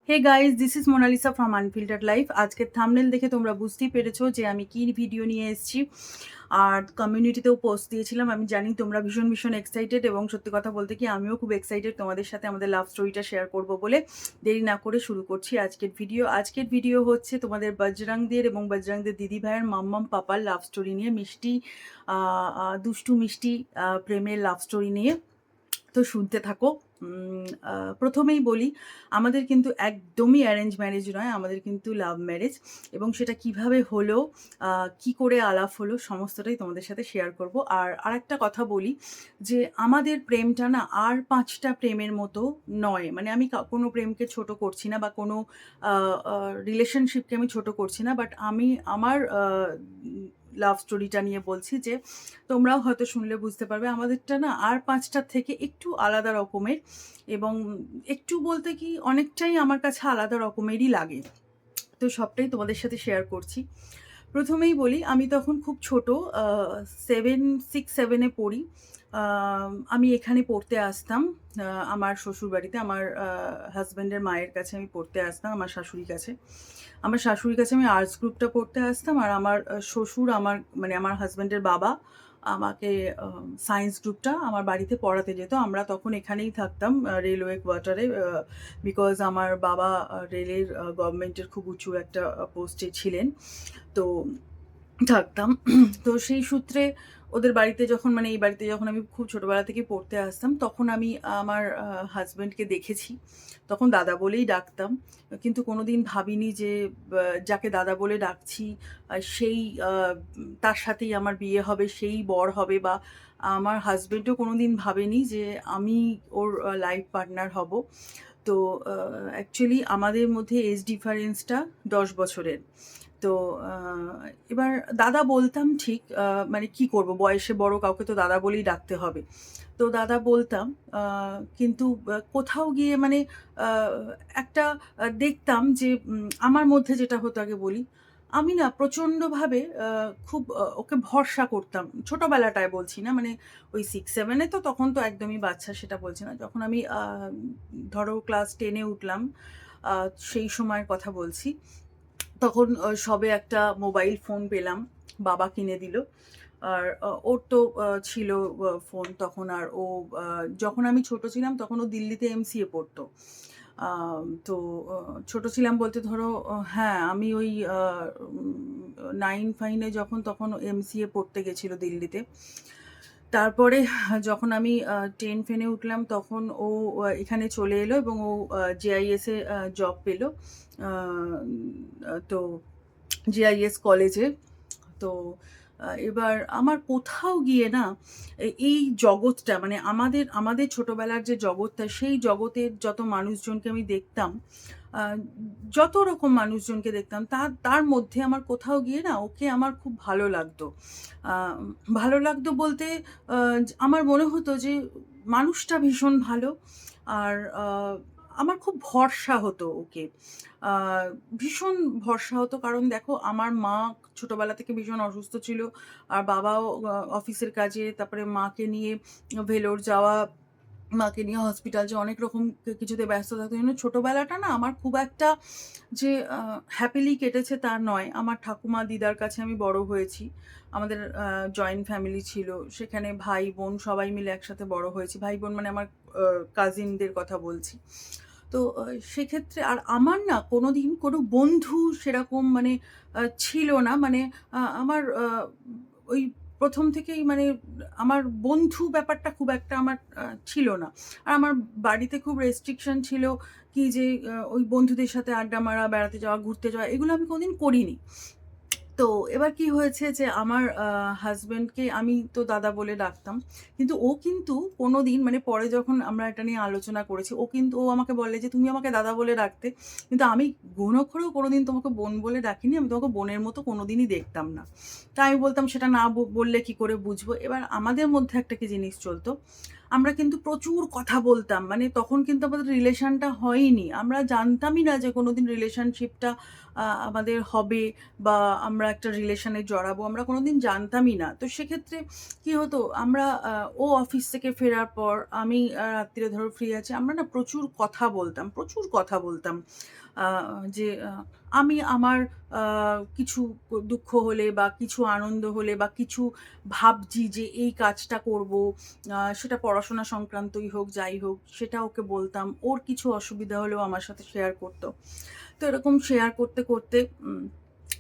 Hey guys, this is Monalisa from unfiltered life. আজকের thumbnail দেখে তোমরা বুঝতেই পেরেছো যে আমি কী ভিডিও নিয়ে এসেছি। আর কমিউনিটিতেও পোস্ট দিয়েছিলাম। আমি জানি তোমরা ভীষণ ভীষণ এক্সাইটেড, এবং সত্যি কথা বলতে কি আমিও খুব এক্সাইটেড তোমাদের সাথে আমাদের লাভ স্টোরিটা শেয়ার করব বলে। দেরি না করে শুরু করছি আজকের ভিডিও। আজকের ভিডিও হচ্ছে তোমাদের বজরংদের এবং বজরংদের দিদি ভাইয়ের মাম্মাম পাপার লাভ স্টোরি নিয়ে, মিষ্টি দুষ্টু মিষ্টি প্রেমের লাভ স্টোরি নিয়ে। তো শুনতে থাকো। প্রথমেই বলি, আমাদের কিন্তু একদমই অ্যারেঞ্জ ম্যারেজ নয়, আমাদের কিন্তু লাভ ম্যারেজ। এবং সেটা কিভাবে হলো, কি করে আলাপ হলো, সমস্তটাই তোমাদের সাথে শেয়ার করব। আর আরেকটা কথা বলি যে আমাদের প্রেমটা না আর 5টা প্রেমের মতো নয়। মানে আমি কোনো প্রেমকে ছোট করছি না, বা কোনো রিলেশনশিপকে আমি ছোট করছি না, বাট আমি আমার লাভ স্টোরিটা নিয়ে বলছি যে তোমরাও হয়তো শুনলে বুঝতে পারবে আমাদেরটা না আর 5টার থেকে একটু আলাদা রকমের, এবং একটু বলতে কি অনেকটাই আমার কাছে আলাদা রকমেরই লাগে। তো সবটাই তোমাদের সাথে শেয়ার করছি। প্রথমেই বলি, আমি তখন খুব ছোট, 6-7-এ পড়ি। আমি এখানে পড়তে আসতাম আমার শ্বশুরবাড়িতে। আমার হাজব্যান্ডের মায়ের কাছে আমি পড়তে আসতাম, আমার শাশুড়ির কাছে। আমার শাশুড়ির কাছে আমি আর্টস গ্রুপটা পড়তে আসতাম, আর আমার শ্বশুর, মানে আমার হাজব্যান্ডের বাবা আমাকে সায়েন্স গ্রুপটা আমার বাড়িতে পড়াতে যেত। আমরা তখন এখানেই থাকতাম, রেলওয়ে কোয়ার্টারে, বিকজ আমার বাবা রেলের গভর্নমেন্টের খুব উঁচু একটা পোস্টে ছিলেন। তো থাকতাম। তো সেই সূত্রে ওদের বাড়িতে যখন, মানে এই বাড়িতে যখন আমি খুব ছোটোবেলা থেকে পড়তে আসতাম, তখন আমি আমার হাজব্যান্ডকে দেখেছি। তখন দাদা বলেই ডাকতাম, কিন্তু কোনোদিন ভাবিনি যে যাকে দাদা বলে ডাকছি সেই তার সাথেই আমার বিয়ে হবে, সেই বর হবে, বা আমার হাজব্যান্ডও কোনোদিন ভাবেনি যে আমি ওর লাইফ পার্টনার হব। তো অ্যাকচুয়ালি আমাদের মধ্যে এজ ডিফারেন্সটা 10 বছরের। তো এবার দাদা বলতাম ঠিক, মানে কি করব, বয়সে বড় কাউকে তো দাদা বলেই ডাকতে হবে। তো দাদা বলতাম, কিন্তু কোথাও গিয়ে মানে একটা দেখতাম যে আমার মধ্যে যেটা হতো, আগে বলি, আমি না প্রচণ্ডভাবে খুব ওকে ভরসা করতাম। ছোটবেলাটায় বলছি না, মানে ওই 6-7-এ তো তখন তো একদমই বাচ্চা, সেটা বলছি না। যখন আমি ধরো ক্লাস 10-এ উঠলাম, সেই সময়ের কথা বলছি। তখন সবে একটা মোবাইল ফোন পেলাম, বাবা কিনে দিল। আর ওর তো ছিল ফোন তখন। আর ও যখন আমি ছোট ছিলাম তখন ও দিল্লিতে এমসিএ পড়তো। তো ছোট ছিলাম বলতে ধরো, হ্যাঁ, আমি ওই 9-ফাইনে যখন, তখন এমসিএ পড়তে গেছিল দিল্লিতে। তারপরে যখন আমি 10-10-এ উঠলাম তখন ও এখানে চলে এলো, এবং ও জেআইএসে জব পেলো। তো জিআইএস কলেজে। তো এবার আমার কোথাও গিয়ে না এই জগৎটা, মানে আমাদের আমাদের ছোটবেলার যে জগৎটা, সেই জগতের যত মানুষজনকে আমি দেখতাম, যত রকম মানুষজনকে দেখতাম, তার তার মধ্যে আমার কোথাও গিয়ে না ওকে আমার খুব ভালো লাগতো। ভালো লাগতো বলতে আমার মনে হতো যে মানুষটা ভীষণ ভালো। আর আমার খুব ভরসা হতো ওকে। ভীষণ ভরসা হতো, কারণ দেখো আমার মা ছোটবেলা থেকে ভীষণ অসুস্থ ছিল, আর বাবাও অফিসের কাজে, তারপরে মাকে নিয়ে ভেলোর যাওয়া, মাকে নিয়ে হসপিটাল যাওয়া, অনেক রকম কিছুতে ব্যস্ত থাকতো। জন্য ছোটোবেলাটা না আমার খুব একটা যে হ্যাপিলি কেটেছে তা নয়। আমার ঠাকুমা দিদার কাছে আমি বড় হয়েছি। আমাদের জয়েন্ট ফ্যামিলি ছিল, সেখানে ভাই বোন সবাই মিলে একসাথে বড় হয়েছি। ভাই বোন মানে আমার কাজিনদের কথা বলছি। তো সেক্ষেত্রে আর আমার না কোনোদিন কোনো বন্ধু সেরকম মানে ছিল না। মানে আমার ওই প্রথম থেকেই মানে আমার বন্ধু ব্যাপারটা খুব একটা আমার ছিল না। আর আমার বাড়িতে খুব রেস্ট্রিকশন ছিল, কি যে ওই বন্ধুদের সাথে আড্ডা মারা, বেড়াতে যাওয়া, ঘুরতে যাওয়া, এগুলো আমি কোনোদিন করিনি। তো এবার কি হয়েছে যে আমার হাজব্যান্ডকে আমি তো দাদা বলে ডাকতাম, কিন্তু ও কিন্তু কোনোদিন, মানে পরে যখন আমরা এটা নিয়ে আলোচনা করেছি, ও আমাকে বলে যে তুমি আমাকে দাদা বলে ডাকতে, কিন্তু আমি ঘুণাক্ষরেও কোনোদিন তোমাকে বোন বলে ডাকিনি। আমি তোমাকে বোনের মতো কোনোদিনই দেখতাম না। তাই আমি বলতাম সেটা না বললে কি করে বুঝবো। এবার আমাদের মধ্যে একটা কি জিনিস চলতো, আমরা কিন্তু প্রচুর কথা বলতাম। মানে তখন কিন্তু আমাদের রিলেশনটা হয়নি। আমরা জানতামই না যে কোনোদিন রিলেশনশিপটা আমাদের হবে বা আমরা একটা রিলেশনে জড়াবো। আমরা কোনোদিন জানতামই না। তো সেক্ষেত্রে কি হতো, আমরা ও অফিস থেকে ফেরার পর আমি রাত্তিরে ধরো ফ্রি আছি। আমরা না প্রচুর কথা বলতাম, প্রচুর কথা বলতাম। আ যে আমি আমার আ কিছু দুঃখ হলে বা কিছু আনন্দ হলে বা কিছু ভাবছি যে এই কাজটা করবো, সেটা পড়াশোনা সংক্রান্তই হোক, যাই হোক, সেটা ওকে বলতাম। ওর কিছু অসুবিধা হলেও আমার সাথে শেয়ার করত। তো এরকম শেয়ার করতে, করতে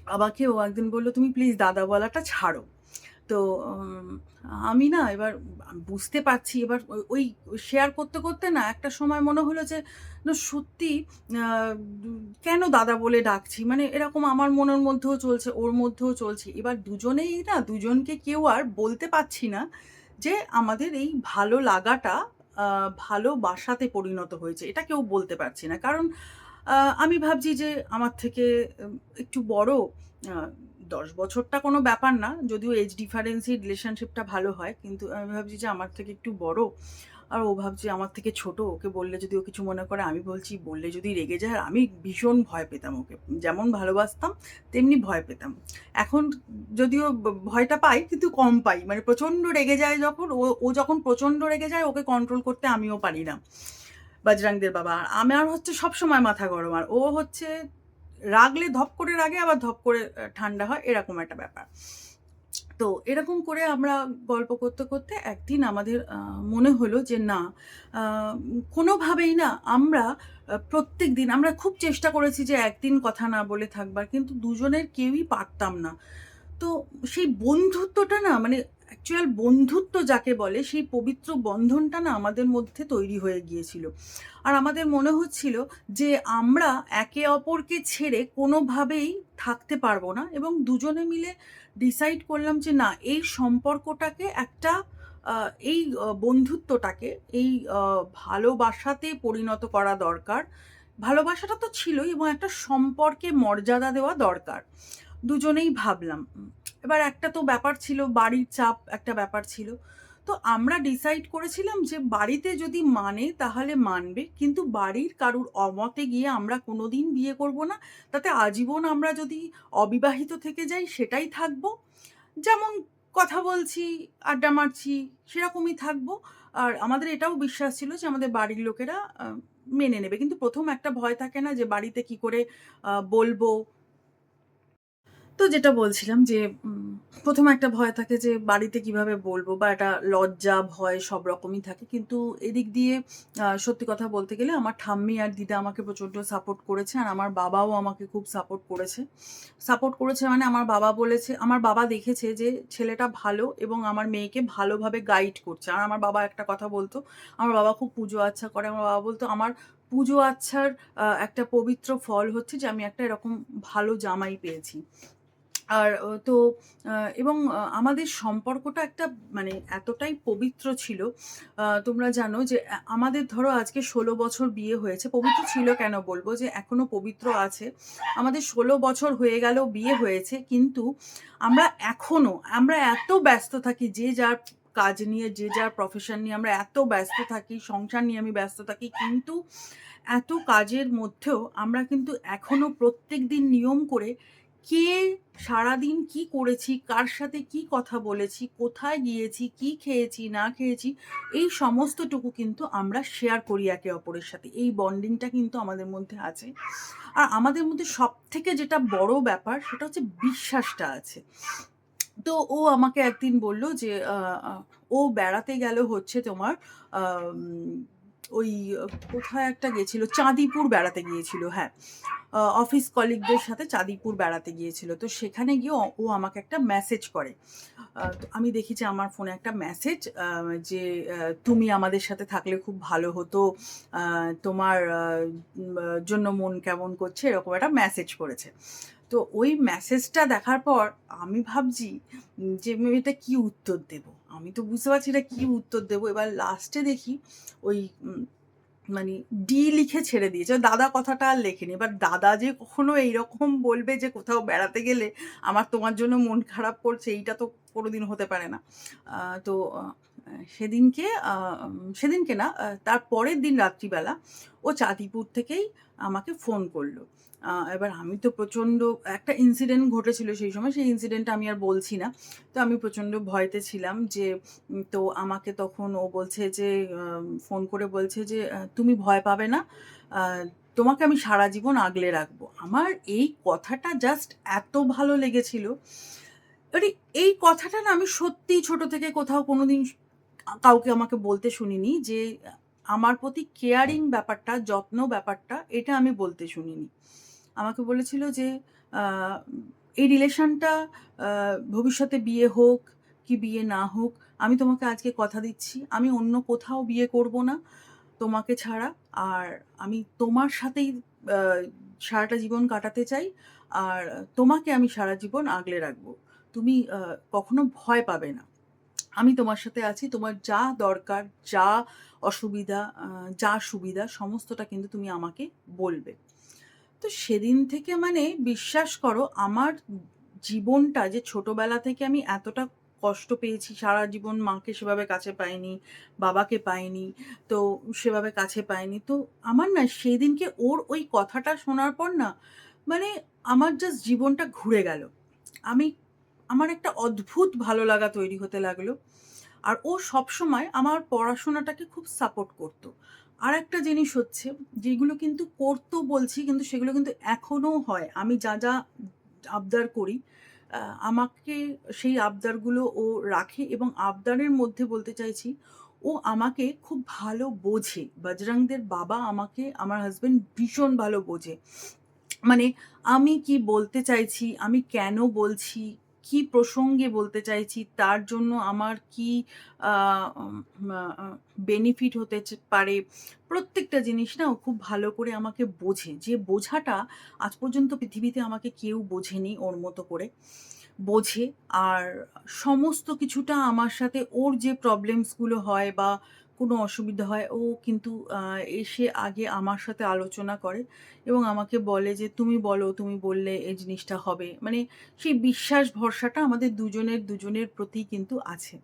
আমাকে ও একদিন বলল, "তুমি প্লিজ দাদা বলাটা ছাড়ো।" তো আমি না এবার বুঝতে পারছি, এবার ওই শেয়ার করতে, করতে না একটা সময় মনে হলো যে না সত্যি আ দু কেন দাদা বলে ডাকছি? মানে এরকম আমার মনের মধ্যেও চলছে, ওর মধ্যেও চলছে। এবার দুজনেই না দুজনকে কেউ আর বলতে পারছি না যে আমাদের এই ভালো লাগাটা আ ভালোবাসাতে পরিণত হয়েছে। এটা কেউ বলতে পারছি না। কারণ আ আমি ভাবছি যে আমার থেকে একটু বড়, আ ১০ বছরটা কোনো ব্যাপার না। যদিও এজ ডিফারেন্সই রিলেশনশিপটা ভালো হয়। কিন্তু আমি ভাবছি যে আমার থেকে একটু বড়। আর ও ভাবছে আমার থেকে ছোট। ওকে বললে যদি ও কিছু মনে করে, আমি বলছি বললে যদি রেগে যায়। আর আমি ভীষণ ভয় পেতাম ওকে। যেমন ভালোবাসতাম তেমনি ভয় পেতাম। এখন যদিও ভয়টা পাই কিন্তু কম পাই। মানে প্রচণ্ড রেগে যায় যখন, ও যখন প্রচণ্ড রেগে যায় ওকে কন্ট্রোল করতে আমিও পারি না। বজরংদের বাবা। আর আমার হচ্ছে সবসময় মাথা গরম। আর ও হচ্ছে রাগলে ধপ করে রাগে, আবার ধপ করে ঠান্ডা হয়, এরকম একটা ব্যাপার। তো এরকম করে আমরা গল্প করতে, করতে একদিন আমাদের মনে হলো যে না, আ কোনোভাবেই না আমরা প্রত্যেকদিন আমরা খুব চেষ্টা করেছি যে একদিন কথা না বলে থাকবার। কিন্তু দুজনের কেউই পারতাম না। তো সেই বন্ধুত্বটা না, মানে অ্যাকচুয়াল বন্ধুত্ব যাকে বলে, সেই পবিত্র বন্ধনটা না আমাদের মধ্যে তৈরি হয়ে গিয়েছিল। আর আমাদের মনে হচ্ছিল যে আমরা একে অপরকে ছেড়ে কোনোভাবেই থাকতে পারবো না, এবং দুজনে মিলে ডিসাইড করলাম যে না, এই সম্পর্কটাকে একটা এই বন্ধুত্বটাকে এই আ ভালোবাসাতে পরিণত করা দরকার। ভালোবাসাটা তো ছিলই, এবং একটা সম্পর্কে মর্যাদা দেওয়া দরকার। দুজনেই ভাবলাম। এবার একটা তো ব্যাপার ছিল, বাড়ির চাপ একটা ব্যাপার ছিল। তো আমরা ডিসাইড করেছিলাম যে বাড়িতে যদি মানে তাহলে মানবে। কিন্তু বাড়ির কারুর অমতে গিয়ে আমরা কোনোদিন বিয়ে করব না। তাতে আজীবন আমরা যদি অবিবাহিত থেকে যাই সেটাই থাকবো। যেমন কথা বলছি, আড্ডা মারছি, সেরকমই থাকবো। আর আমাদের এটাও বিশ্বাস ছিল যে আমাদের বাড়ির লোকেরা মেনে নেবে। কিন্তু ১ম একটা ভয় থাকে না যে বাড়িতে কি করে বলবো? তো যেটা বলছিলাম যে ১ম একটা ভয় থাকে যে বাড়িতে কিভাবে বলবো, বা একটা লজ্জা, ভয় সব রকমই থাকে। কিন্তু এদিক দিয়ে সত্যি কথা বলতে গেলে আমার ঠাম্মি আর দিদা আমাকে প্রচণ্ড সাপোর্ট করেছে। আর আমার বাবাও আমাকে খুব সাপোর্ট করেছে। সাপোর্ট করেছে মানে আমার বাবা বলেছে, আমার বাবা দেখেছে যে ছেলেটা ভালো এবং আমার মেয়েকে ভালোভাবে গাইড করছে। আর আমার বাবা একটা কথা বলতো, আমার বাবা খুব পুজো আচ্ছা করে। আমার বাবা বলতো, "আমার পুজো আচ্ছার একটা পবিত্র ফল হচ্ছে যে আমি একটা এরকম ভালো জামাই পেয়েছি।" আর তো আ এবং আমাদের সম্পর্কটা একটা মানে এতটাই পবিত্র ছিল। তোমরা জানো যে আমাদের ধরো আজকে ১৬ বছর বিয়ে হয়েছে। পবিত্র ছিল কেন বলব, যে এখনো পবিত্র আছে। আমাদের ১৬ বছর হয়ে গেল বিয়ে হয়েছে। কিন্তু আমরা এখনো আমরা এত ব্যস্ত থাকি, যে যার কাজ নিয়ে, যে যার প্রফেশন নিয়ে আমরা এত ব্যস্ত থাকি, সংসার নিয়ে আমি ব্যস্ত থাকি। কিন্তু এত কাজের মধ্যেও আমরা কিন্তু এখনো প্রত্যেকদিন নিয়ম করে কে সারাদিন কি করেছি, কার সাথে কি কথা বলেছি, কোথায় গিয়েছি, কি খেয়েছি, না খেয়েছি, এই সমস্তটুকু কিন্তু আমরা শেয়ার করি একে অপরের সাথে। এই বন্ডিংটা কিন্তু আমাদের মধ্যে আছে। আর আমাদের মধ্যে সবথেকে যেটা বড় ব্যাপার সেটা হচ্ছে বিশ্বাসটা আছে। তো ও আমাকে একদিন বলল যে আ আ ও বেড়াতে গেল হচ্ছে তোমার আম ওই কোথায় একটা গেছিল, চাঁদিপুর বেড়াতে গিয়েছিল। হ্যাঁ। অফিস কলিগদের সাথে চাঁদিপুর বেড়াতে গিয়েছিল। তো সেখানে গিয়ে ও আমাকে একটা মেসেজ করে। তো আমি দেখি যে আমার ফোনে একটা মেসেজ, যে "তুমি আমাদের সাথে থাকলে খুব ভালো হতো। আ তোমার জন্য মন কেমন করছে?" এরকম একটা মেসেজ করেছে। তো ওই মেসেজটা দেখার পর আমি ভাবছি যে আমি এটা কি উত্তর দেব? আমি তো বুঝতে পারছি না কি উত্তর দেব। এবার লাস্টে দেখি ওই মানে ডি লিখে ছেড়ে দিয়েছে। দাদা কথাটা আর লেখেনি। এবার দাদা যে কখনো এইরকম বলবে যে কোথাও বেড়াতে গেলে আমার তোমার জন্য মন খারাপ করছে, এইটা তো কোনোদিন হতে পারে না। আ তো সেদিনকে সেদিনকে না, তার পরের দিন রাত্রিবেলা ও চাঁদিপুর থেকেই আমাকে ফোন করলো। এবার আমি তো প্রচণ্ড একটা ইনসিডেন্ট ঘটেছিল সেই সময়, সেই ইনসিডেন্টটা আমি আর বলছি না। তো আমি প্রচণ্ড ভয়তে ছিলাম যে তো আমাকে তখন ও বলছে যে ফোন করে বলছে যে তুমি ভয় পাবে না, আ তোমাকে আমি সারা জীবন আগলে রাখবো। আমার এই কথাটা জাস্ট এত ভালো লেগেছিল। এবারে এই কথাটা না আমি সত্যিই ছোট থেকে কোথাও কোনোদিন কাউকে আমাকে বলতে শুনিনি যে আমার প্রতি কেয়ারিং ব্যাপারটা, যত্ন ব্যাপারটা এটা আমি বলতে শুনিনি। আমাকে বলেছিল যে আ এই রিলেশনটা আ ভবিষ্যতে বিয়ে হোক কি বিয়ে না হোক, আমি তোমাকে আজকে কথা দিচ্ছি, আমি অন্য কোথাও বিয়ে করব না তোমাকে ছাড়া। আর আমি তোমার সাথেই আ সারাটা জীবন কাটাতে চাই। আর তোমাকে আমি সারা জীবন আগলে রাখবো। তুমি কখনো ভয় পাবে না। আমি তোমার সাথে আছি। তোমার যা দরকার, যা অসুবিধা, যা সুবিধা সমস্তটা কিন্তু তুমি আমাকে বলবে। তো সেদিন থেকে মানে বিশ্বাস করো আমার জীবনটা যে ছোটবেলা থেকে আমি এতটা কষ্ট পেয়েছি, সারা জীবন মাকে সেভাবে কাছে পাইনি, বাবাকে পাইনি, তো সেভাবে কাছে পাইনি। তো আমার না সেদিনকে ওর ওই কথাটা শোনার পর না মানে আমার জাস্ট জীবনটা ঘুরে গেল। আমি আমার একটা অদ্ভুত ভালো লাগা তৈরি হতে লাগলো। আর ও সবসময় আমার পড়াশোনাটাকে খুব সাপোর্ট করত। আরেকটা জিনিস হচ্ছে, যেগুলো কিন্তু করত বলছি কিন্তু সেগুলো কিন্তু এখনো হয়। আমি যা আবদার করি, আ আমাকে সেই আবদারগুলো ও রাখে এবং আবদারের মধ্যে বলতে চাইছি, ও আমাকে খুব ভালো বোঝে। বজরংদের বাবা আমাকে, আমার হাসব্যান্ড ভীষণ ভালো বোঝে। মানে আমি কি বলতে চাইছি, আমি কেন বলছি, কি প্রসঙ্গে বলতে চাইছি, তার জন্য আমার কি আ উম আ আ বেনিফিট হতে পারে। প্রত্যেকটা জিনিস না ও খুব ভালো করে আমাকে বোঝে। যে বোঝাটা আজ পর্যন্ত পৃথিবীতে আমাকে কেউ বোঝেনি ওর মতো করে। বোঝে আর সমস্ত কিছুটা আমার সাথে ওর যে প্রবলেমস গুলো হয় বা কোনো অসুবিধা হয় ও কিন্তু এসে আগে আমার সাথে আলোচনা করে এবং আমাকে বলে যে, "তুমি বলো, তুমি বললে এই জিনিসটা হবে।" মানে সেই বিশ্বাস ভরসাটা আমাদের দুজনের প্রতি কিন্তু আছে।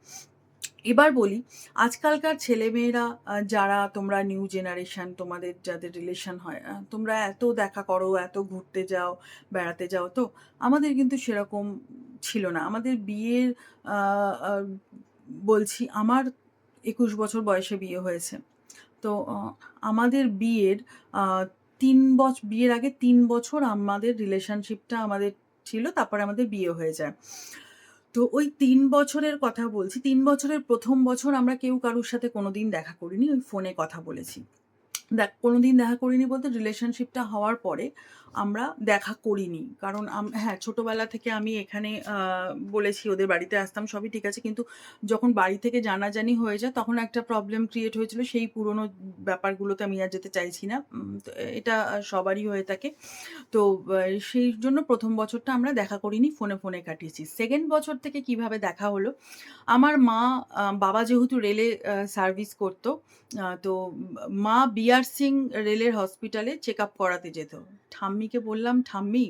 এবার বলি, আজকালকার ছেলেমেয়েরা যারা তোমরা নিউ জেনারেশন তোমাদের যাদের রিলেশন হয়, তোমরা এত দেখা করো, এত ঘুরতে যাও, বেড়াতে যাও তো? আমাদের কিন্তু সেরকম ছিল না। আমাদের বিয়ের আ আ বলছি আমার ২১ বছর বয়সে বিয়ে হয়েছে। তো আমাদের বিয়ের আ বিয়ের আগে ৩ বছর আমাদের রিলেশনশিপটা আমাদের ছিল। তারপরে আমাদের বিয়ে হয়ে যায়। তো ওই ৩ বছরের কথা বলছি। ৩ বছরের ১ম বছর আমরা কেউ কারুর সাথে কোনোদিন দেখা করিনি। ওই ফোনে কথা বলেছি। কোনোদিন দেখা করিনি বলতে রিলেশনশিপটা হওয়ার পরে আমরা দেখা করিনি। কারণ হ্যাঁ, ছোটবেলা থেকে আমি এখানে বলেছি ওদের বাড়িতে আসতাম সবই ঠিক আছে। কিন্তু যখন বাড়ি থেকে জানাজানি হয়ে যায় তখন একটা প্রবলেম ক্রিয়েট হয়েছিল। সেই পুরনো ব্যাপারগুলোতে আমি আর যেতে চাইছি না। তো এটা সবারই হয়ে থাকে। তো আ সেই জন্য ১ম বছরটা আমরা দেখা করিনি, ফোনে কাটিয়েছি। 2nd বছর থেকে কিভাবে দেখা হলো, আমার বাবা যেহেতু রেলে সার্ভিস করত, তো মা বিআর সিং রেলের হসপিটালে চেকআপ করাতে যেত। ঠাম্মিকে বললাম, "ঠাম্মি,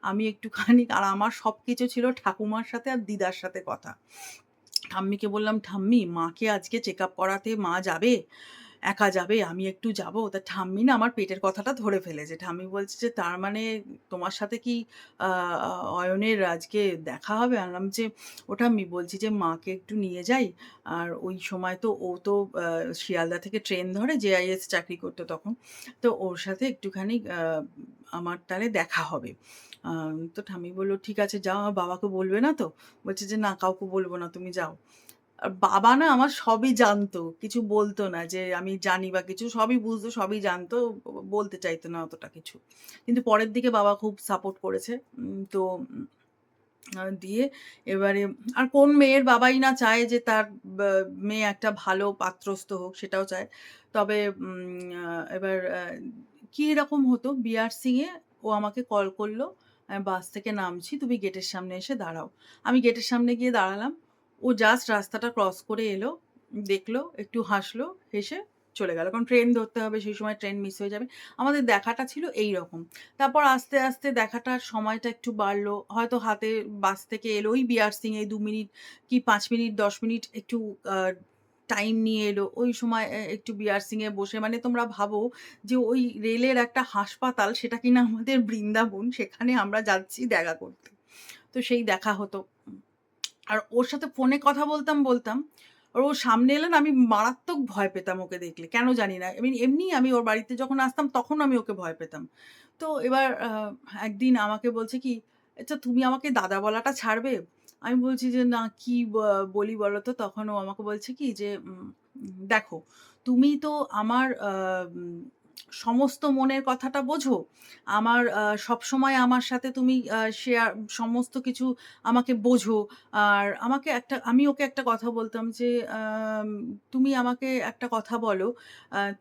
আমি একটুখানি" আর আমার সবকিছু ছিল ঠাকুমার সাথে আর দিদার সাথে কথা। ঠাম্মিকে বললাম, "ঠাম্মি, মাকে আজকে চেকআপ করাতে মা যাবে? একা যাবে? আমি একটু যাবো?" তা ঠাম্মি না আমার পেটের কথাটা ধরে ফেলেছে। ঠাম্মি বলছে যে, "তার মানে তোমার সাথে কি আ আ অয়নের আজকে দেখা হবে?" আমি বললাম যে, "ও ঠাম্মি বলছি যে মাকে একটু নিয়ে যাই। আর ওই সময় তো ও তো শিয়ালদা থেকে ট্রেন ধরে জেআইএস চাকরি করত তখন। তো ওর সাথে একটুখানি আমার তাহলে দেখা হবে।" তো ঠাম্মি বলল, "ঠিক আছে যাও, আমার বাবাকে বলবে না তো?" বলছে যে, "না কাউকে বলব না, তুমি যাও।" আর বাবা না আমার সবই জানতো। কিছু বলতো না যে আমি জানি বা কিছু সবই বুঝতো, সবই জানতো। বলতে চাইতো না অতটা কিছু। কিন্তু পরের দিকে বাবা খুব সাপোর্ট করেছে। তো দিয়ে এবারে আর কোন মেয়ের বাবাই না চায় যে তার বা মেয়ে একটা ভালো পাত্রস্থ হোক, সেটাও চায়। তবে এবার কি রকম হতো বিআরসি এ ও আমাকে কল করলো। আমি বাস থেকে নামছি, তুমি গেটের সামনে এসে দাঁড়াও। আমি গেটের সামনে গিয়ে দাঁড়ালাম। ও জাস্ট রাস্তাটা ক্রস করে এলো, দেখলো, একটু হাসলো, হেসে চলে গেল। কারণ ট্রেন ধরতে হবে, সেই সময় ট্রেন মিস হয়ে যাবে। আমাদের দেখাটা ছিল এইরকম। তারপর আস্তে দেখাটার সময়টা একটু বাড়লো। হয়তো হাতে বাস থেকে এলো ওই বিআরসিং এ ২ মিনিট কি ৫ মিনিট ১০ মিনিট একটু আ টাইম নিয়ে এলো। ওই সময় একটু বিআরসিংয়ে বসে মানে তোমরা ভাবো যে ওই রেলের একটা হাসপাতাল সেটা কিনা আমাদের বৃন্দাবন, সেখানে আমরা যাচ্ছি দেখা করতে। তো সেই দেখা হতো। আর ওর সাথে ফোনে কথা বলতাম। আর ও সামনে এলে না আমি মারাত্মক ভয় পেতাম ওকে দেখলে। কেন জানি না। এমনি আমি ওর বাড়িতে যখন আসতাম তখন আমি ওকে ভয় পেতাম। তো এবার একদিন আমাকে বলছে কি, "আচ্ছা তুমি আমাকে দাদা বলাটা ছাড়বে?" আমি বলছি যে, "না কি বলি বলো তো?" তখন ও আমাকে বলছে কি যে, "দেখো তুমি তো আমার উম সমস্ত মনের কথাটা বোঝো। আমার সবসময় আমার সাথে তুমি শেয়ার সমস্ত কিছু আমাকে বোঝো। আর আমি ওকে একটা কথা বলতাম যে, আম "তুমি আমাকে একটা কথা বলো,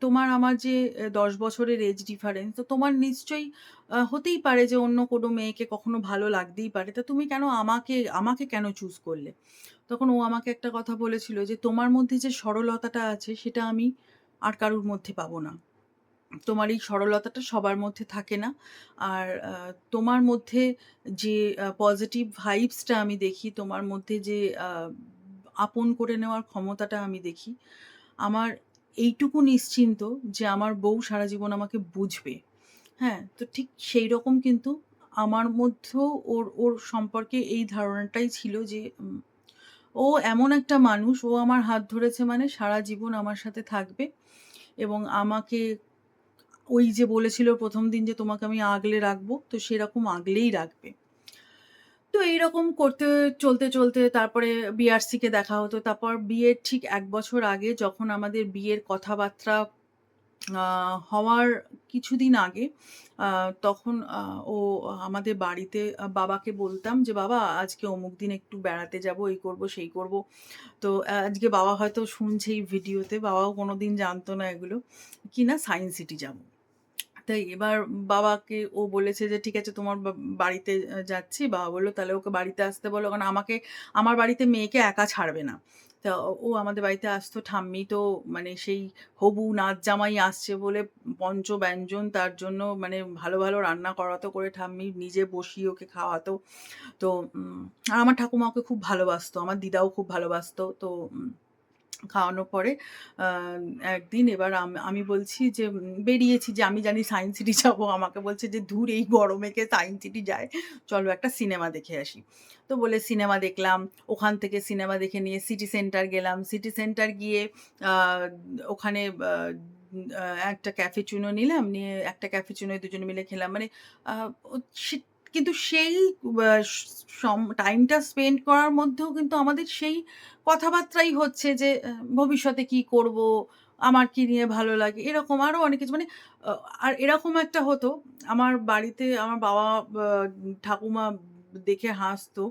তোমার আমার যে ১০ বছরের এজ ডিফারেন্স, তো তোমার নিশ্চয়ই হতেই পারে যে অন্য কোনো মেয়েকে কখনো ভালো লাগতেই পারে। তো তুমি কেন আমাকে কেন চুজ করলে?" তখন ও আমাকে একটা কথা বলেছিল যে, "তোমার মধ্যে যে সরলতাটা আছে সেটা আমি আর কারোর মধ্যে পাবো না। তোমার এই সরলতাটা সবার মধ্যে থাকে না। আর তোমার মধ্যে যে পজিটিভ ভাইবস টা আমি দেখি, তোমার মধ্যে যে আ আপন করে নেওয়ার ক্ষমতাটা আমি দেখি, আমার এইটুকু নিশ্চিন্ত যে আমার বউ সারা জীবন আমাকে বুঝবে।" হ্যাঁ? তো ঠিক সেইরকম কিন্তু আমার মধ্যেও ওর সম্পর্কে এই ধারণাটাই ছিল যে ও এমন একটা মানুষ, ও আমার হাত ধরেছে মানে সারা জীবন আমার সাথে থাকবে এবং আমাকে ওই যে বলেছিল ১ম দিন যে, "তোমাকে আমি আগলে রাখবো।" তো সেরকম আগলেই রাখবে। তো এইরকম করতে চলতে তারপরে বিআরসিকে দেখা হতো। তারপর বিয়ের ঠিক ১ বছর আগে যখন আমাদের বিয়ের কথাবার্তা আ হওয়ার কিছুদিন আগে আ তখন ও আমাদের বাড়িতে বাবাকে বলতাম যে, "বাবা আজকে অমুক দিন একটু বেড়াতে যাবো, এই করব, সেই করব।" তো আজকে বাবা হয়তো শুনছে এই ভিডিওতে, বাবাও কোনোদিন জানতো না এগুলো। কি না সায়েন্স সিটি যাবো। তাই এবার বাবাকে ও বলেছে যে, "ঠিক আছে তোমার বাড়িতে যাচ্ছি।" বাবা বলল, "তাহলে ওকে বাড়িতে আসতে বলো।" কারণ আমার বাড়িতে মেয়েকে একা ছাড়বে না। তা ও আমাদের বাড়িতে আসতো। ঠাম্মি তো মানে সেই হবু নাচ জামাই আসছে বলে পঞ্চব্যঞ্জন তার জন্য মানে ভালো রান্না করাতো, করে ঠাম্মি নিজে বসিয়ে ওকে খাওয়াতো। তো আর আমার ঠাকুমা ওকে খুব ভালোবাসতো। আমার দিদাও খুব ভালোবাসতো। তো খাওয়ানোর পরে আ একদিন এবার আমি বলছি যে বেরিয়েছি যে আমি জানি সায়েন্স সিটি যাবো। আমাকে বলছে যে, "ধুর এই গরমে কে সায়েন্স সিটি যায়? চলো একটা সিনেমা দেখে আসি।" তো বলে সিনেমা দেখলাম। ওখান থেকে সিনেমা দেখে নিয়ে সিটি সেন্টার গেলাম। সিটি সেন্টার গিয়ে আ ওখানে আ একটা ক্যাফেচিনো নিলাম। নিয়ে একটা ক্যাফেচিনোয় দুজনে মিলে খেলাম। মানে আ ও সে কিন্তু সেই স সম টাইমটা স্পেন্ড করার মধ্যেও কিন্তু আমাদের সেই কথাবার্তাই হচ্ছে যে ভবিষ্যতে কি করব? আমার কি নিয়ে ভালো লাগে? এরকম আরো অনেক কিছু মানে আ আর এরকম একটা হতো আমার বাড়িতে আমার বাবা ঠাকুমা দেখে হাসতো।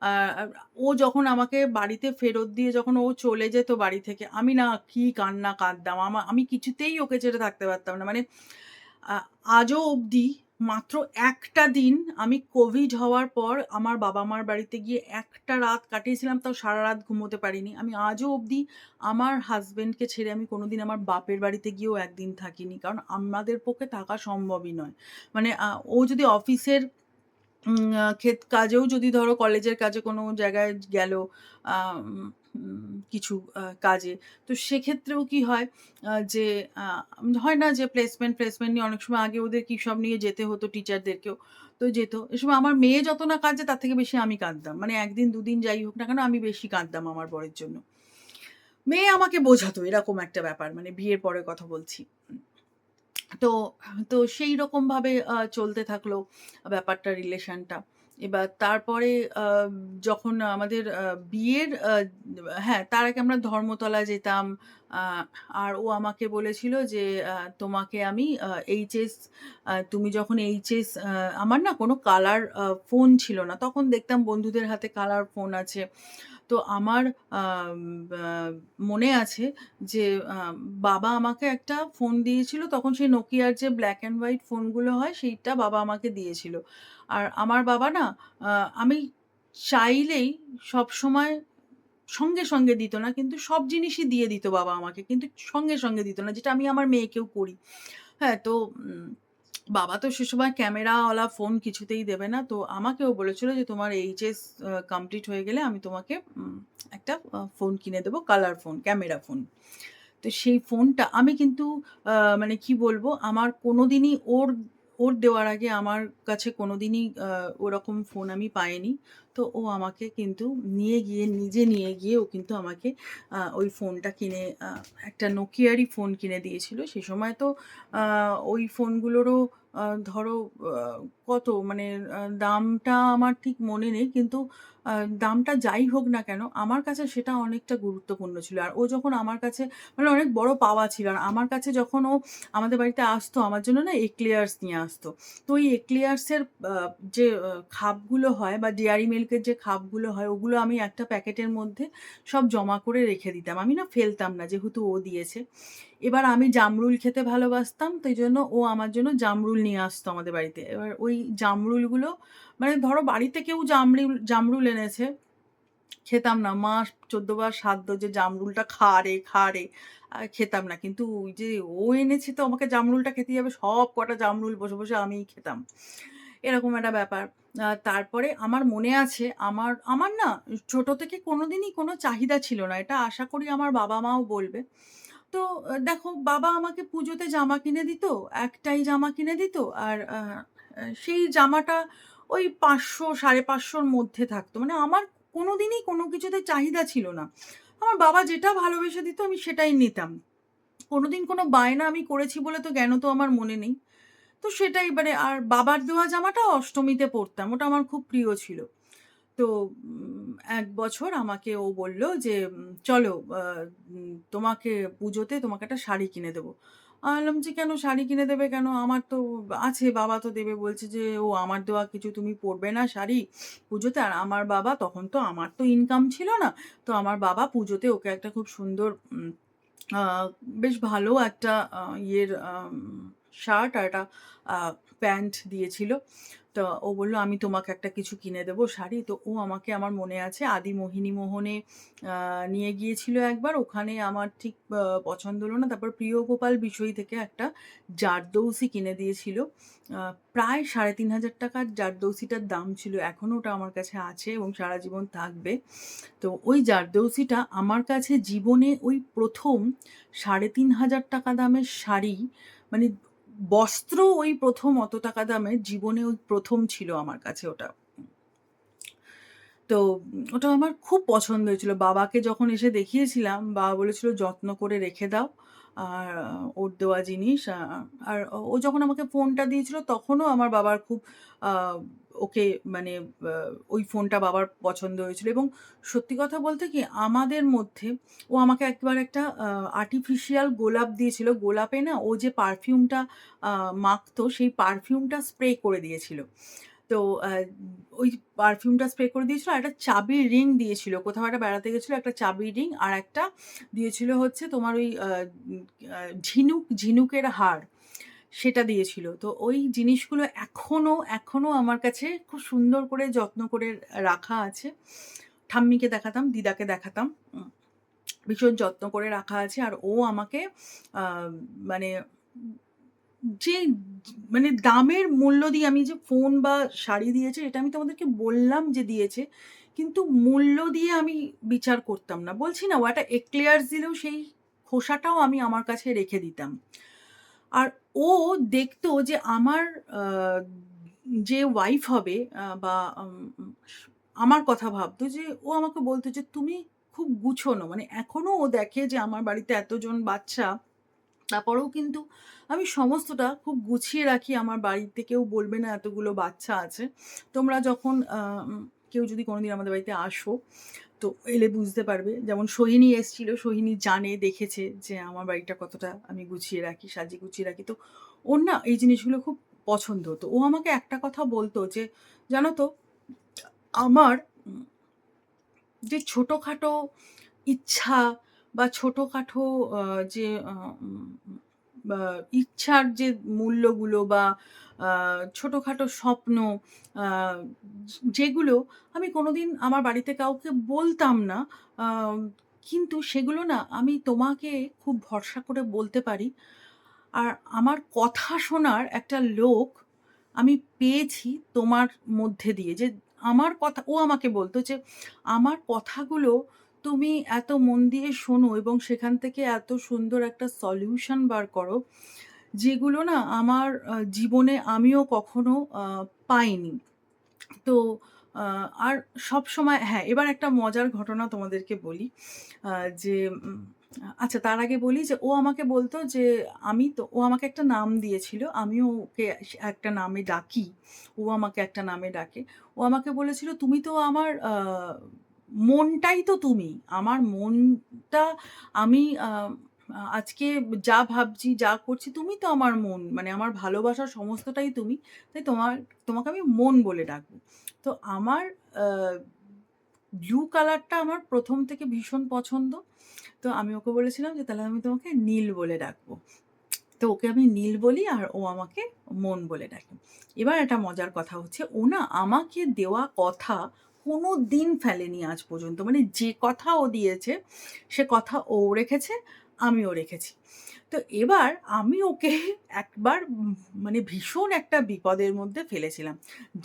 আ আ ও যখন আমাকে বাড়িতে ফেরত দিয়ে যখন ও চলে যেত বাড়ি থেকে, আমি না কি কান্না কাঁদতাম। আমি কিছুতেই ওকে ছেড়ে থাকতে পারতাম না। মানে আ আজও অবধি মাত্র একটা দিন আমি কোভিড হওয়ার পর আমার বাবা-মার বাড়িতে গিয়ে একটা রাত কাটিয়েছিলাম, তাও সারারাত ঘুমোতে পারিনি। আমি আজও অবধি আমার হাসব্যান্ডকে ছেড়ে আমি কোনোদিন আমার বাপের বাড়িতে গিয়েও একদিন থাকিনি। কারণ আমাদের পক্ষে থাকা সম্ভবই নয়। মানে ও যদি অফিসের কাজেও যদি ধরো কলেজের কাজে কোনো জায়গায় গেল আম কিছু কাজে। তো সেক্ষেত্রেও কি হয় যে আ হয় না যে প্লেসমেন্ট নিয়ে অনেক সময় আগে ওদের কি সব নিয়ে যেতে হতো টিচারদেরকেও। তো যেত। এ সময় আমার মেয়ে যত না কাঁদছে তার থেকে বেশি আমি কাঁদতাম। মানে ১ দিন ২ দিন যাই হোক না কেন আমি বেশি কাঁদতাম আমার বরের জন্য। মেয়ে আমাকে বোঝাতো এরকম একটা ব্যাপার। মানে বিয়ের পরের কথা বলছি। তো তো সেইরকমভাবে চলতে থাকলো ব্যাপারটা রিলেশনটা। এবার তারপরে যখন আমাদের বিয়ের হ্যাঁ, তার আগে আমরা ধর্মতলা যেতাম। আ আর ও আমাকে বলেছিল যে, "তোমাকে আমি এইচএস তুমি যখন এইচএস" আমার না কোনো কালার ফোন ছিল না। তখন দেখতাম বন্ধুদের হাতে কালার ফোন আছে। তো আমার আম আ মনে আছে যে বাবা আমাকে একটা ফোন দিয়েছিল। তখন সেই Nokia র যে ব্লাক অ্যান্ড হোয়াইট ফোনগুলো হয় সেইটা বাবা আমাকে দিয়েছিল। আর আমার বাবা না আ আমি চাইলেই সবসময় সঙ্গে দিত না। কিন্তু সব জিনিসই দিয়ে দিত বাবা আমাকে। কিন্তু সঙ্গে দিত না। যেটা আমি আমার মেয়েকেও করি। হ্যাঁ? তো বাবা তো সে সময় ক্যামেরাওয়ালা ফোন কিছুতেই দেবে না। তো আমাকেও বলেছিল যে, "তোমার এইচএস কমপ্লিট হয়ে গেলে আমি তোমাকে একটা ফোন কিনে দেবো, কালার ফোন, ক্যামেরা ফোন।" তো সেই ফোনটা আমি কিন্তু আ মানে কি বলবো, আমার কোনোদিনই ওর দেওয়ার আগে আমার কাছে কোনোদিনই ওরকম ফোন আমি পাইনি। তো ও আমাকে কিন্তু নিজে নিয়ে গিয়ে ও কিন্তু আমাকে ওই ফোনটা কিনে একটা নোকিয়ারই ফোন কিনে দিয়েছিল। সে সময় তো আ ওই ফোনগুলোরও আ ধরো আ কত মানে দামটা আমার ঠিক মনে নেই। কিন্তু আ দামটা যাই হোক না কেন, আমার কাছে সেটা অনেকটা গুরুত্বপূর্ণ ছিল। আর ও যখন আমার কাছে মানে অনেক বড় পাওয়া ছিল। আর আমার কাছে যখন ও আমাদের বাড়িতে আসতো, আমার জন্য না এক্লেয়ার্স নিয়ে আসতো। তো ওই এক্লেয়ার্স এর যে খাপগুলো হয় বা ডেয়ারি মিল্ক এর যে খাপগুলো হয়, ওগুলো আমি একটা প্যাকেটের মধ্যে সব জমা করে রেখে দিতাম। আমি না ফেলতাম না, যেহেতু ও দিয়েছে। এবার আমি জামরুল খেতে ভালোবাসতাম। তো এইজন্য ও আমার জন্য জামরুল নিয়ে আসতো আমাদের বাড়িতে। এবার ওই জামরুলগুলো মানে ধরো বাড়িতে কেউ জামরুল এনেছে, খেতাম না। মা ১৪ বার সাধতো যে জামরুলটা খা রে, খা রে। খেতাম না। কিন্তু ওই যে ও এনেছে তো আমাকে জামরুলটা খেতেই হবে। সব কটা জামরুল বসে, বসে আমিই খেতাম। এরকম একটা ব্যাপার। তারপরে আমার মনে আছে আমার আমার না ছোট থেকে কোনোদিনই কোনো চাহিদা ছিল না। এটা আশা করি আমার বাবা-মাও বলবে। তো দেখো বাবা আমাকে পুজোতে জামা কিনে দিত। একটাই জামা কিনে দিত। আর সেই জামাটা ওই ৫০০ ৫৫০ র মধ্যে থাকতো। মানে আমার কোনোদিনই কোনো কিছুতে চাহিদা ছিল না। আমার বাবা যেটা ভালোবেসে দিত আমি সেটাই নিতাম। কোনোদিন কোনো বায়না আমি করেছি বলে তো জ্ঞান তো আমার মনে নেই। তো সেটাই এবারে আর বাবার দেওয়া জামাটা অষ্টমীতে পড়তাম। ওটা আমার খুব প্রিয় ছিল। তো এক বছর আমাকে ও বলল যে, "চলো তোমাকে পুজোতে তোমাকে একটা শাড়ি কিনে দেবো।" আমি বললাম যে, "কেন শাড়ি কিনে দেবে কেন? আমার তো আছে, বাবা তো দেবে।" বলছে যে, "ও আমার দেওয়া কিছু তুমি পরবে না শাড়ি পুজোতে?" আর আমার বাবা তখন তো আমার তো ইনকাম ছিল না। তো আমার বাবা পুজোতে ওকে একটা খুব সুন্দর আ বেশ ভালো একটা ইয়ের শার্ট আর একটা আ প্যান্ট দিয়েছিল। তো ও বলল, "আমি তোমাকে একটা কিছু কিনে দেবো শাড়ি।" তো ও আমাকে আমার মনে আছে আদি মোহিনী মোহনে আ নিয়ে গিয়েছিল একবার। ওখানে আমার ঠিক পছন্দ হলো না। তারপর প্রিয় গোপাল বিষয় থেকে একটা জারদৌসি কিনে দিয়েছিল। আ প্রায় ৳৩,৫০০ র জারদৌসিটার দাম ছিল। এখনো ওটা আমার কাছে আছে এবং সারা জীবন থাকবে। তো ওই জারদৌসিটা আমার কাছে জীবনে ওই ১ম ৳৩,৫০০ দামের শাড়ি মানে বস্ত্র ওই ১ম অত টাকা দামের জীবনে ওই ১ম ছিল আমার কাছে ওটা। তো ওটা আমার খুব পছন্দ হয়েছিল। বাবাকে যখন এসে দেখিয়েছিলাম, বাবা বলেছিল, "যত্ন করে রেখে দাও।" আর ওর দেওয়া জিনিস আর ও যখন আমাকে ফোনটা দিয়েছিল তখনও আমার বাবার খুব আ ওকে মানে আ ওই ফোনটা বাবার পছন্দ হয়েছিল এবং সত্যি কথা বলতে কি আমাদের মধ্যে ও আমাকে একবার একটা আর্টিফিশিয়াল গোলাপ দিয়েছিল। গোলাপে না ও যে পারফিউমটা আ মাখতো সেই পারফিউমটা স্প্রে করে দিয়েছিল। তো আ ওই পারফিউমটা স্প্রে করে দিয়েছিল আর একটা চাবির রিং দিয়েছিল। কোথাও একটা বেড়াতে গেছিল, একটা চাবির রিং আর একটা দিয়েছিল হচ্ছে তোমার ওই উম আ ঝিনুকের হার, সেটা দিয়েছিল। তো ওই জিনিসগুলো এখনো আমার কাছে খুব সুন্দর করে যত্ন করে রাখা আছে। ঠাম্মিকে দেখাতাম, দিদাকে দেখাতাম। ভীষণ যত্ন করে রাখা আছে। আর ও আমাকে আ মানে যে মানে দামের মূল্য দিয়ে আমি যে ফোন বা শাড়ি দিয়েছে এটা আমি তোমাদেরকে বললাম যে দিয়েছে। কিন্তু মূল্য দিয়ে আমি বিচার করতাম না। বলছি না ও একটা এক্লেয়ার্স দিলেও সেই খোসাটাও আমি আমার কাছে রেখে দিতাম। আর ও দেখতো যে আমার আ যে ওয়াইফ হবে বা আমার কথা ভাবতো যে ও আমাকে বলতো যে, "তুমি খুব গুছোনো।" মানে এখনো ও দেখে যে আমার বাড়িতে এতজন বাচ্চা তারপরেও কিন্তু আমি সমস্তটা খুব গুছিয়ে রাখি। আমার বাড়িতে কেউ বলবে না এতগুলো বাচ্চা আছে। তোমরা যখন কেউ যদি কোনোদিন আমাদের বাড়িতে আসো, তো এলে বুঝতে পারবে। যেমন সোহিনী এসছিল, সোহিনী জানে, দেখেছে যে আমার বাড়িটা কতটা আমি গুছিয়ে রাখি, সাজিয়ে গুছিয়ে রাখি। তো ওর না এই জিনিসগুলো খুব পছন্দ হতো। ও আমাকে একটা কথা বলতো যে, "জানো তো আমার উম যে ছোটখাটো ইচ্ছা বা ছোটখাটো আ যে আ উম বা ইচ্ছার যে মূল্যগুলো বা আ ছোটখাটো স্বপ্ন আ যেগুলো আমি কোনোদিন আমার বাড়িতে কাউকে বলতাম না। আম কিন্তু সেগুলো না আমি তোমাকে খুব ভরসা করে বলতে পারি আর আমার কথা শোনার একটা লোক আমি পেয়েছি তোমার মধ্যে দিয়ে, যে আমার কথা ও আমাকে বলতো যে, "আমার কথাগুলো তুমি এত মন দিয়ে শোনো এবং সেখান থেকে এত সুন্দর একটা সলিউশন বার করো, যেগুলো না আমার জীবনে আমিও কখনো পাইনি।" তো আ আর সবসময় হ্যাঁ, এবার একটা মজার ঘটনা তোমাদেরকে বলি। আ যে আচ্ছা, তার আগে বলি যে ও আমাকে বলত যে ও আমাকে একটা নাম দিয়েছিল। আমিও ওকে একটা নামে ডাকি। ও আমাকে একটা নামে ডাকে। ও আমাকে বলেছিল, "তুমি তো আমার মনটাই তো তুমি। আমার মনটা আমি আজকে যা ভাবছি, যা করছি তুমি তো আমার মন। মানে আমার ভালোবাসার সমস্তটাই তুমি। তাই তোমাকে আমি মন বলে ডাকবো।" তো আমার আ ব্লু কালারটা আমার ১ম থেকে ভীষণ পছন্দ। তো আমি ওকে বলেছিলাম যে, "তাহলে আমি তোমাকে নীল বলে ডাকবো।" তো ওকে আমি নীল বলি আর ও আমাকে মন বলে ডাকে। এবার একটা মজার কথা হচ্ছে, ও না আমাকে দেওয়া কথা কোনোদিন ফেলেনি আজ পর্যন্ত। মানে যে কথা ও দিয়েছে, সে কথা ও রেখেছে, আমিও রেখেছি। তো এবার আমি ওকে একবার মানে ভীষণ একটা বিপদের মধ্যে ফেলেছিলাম।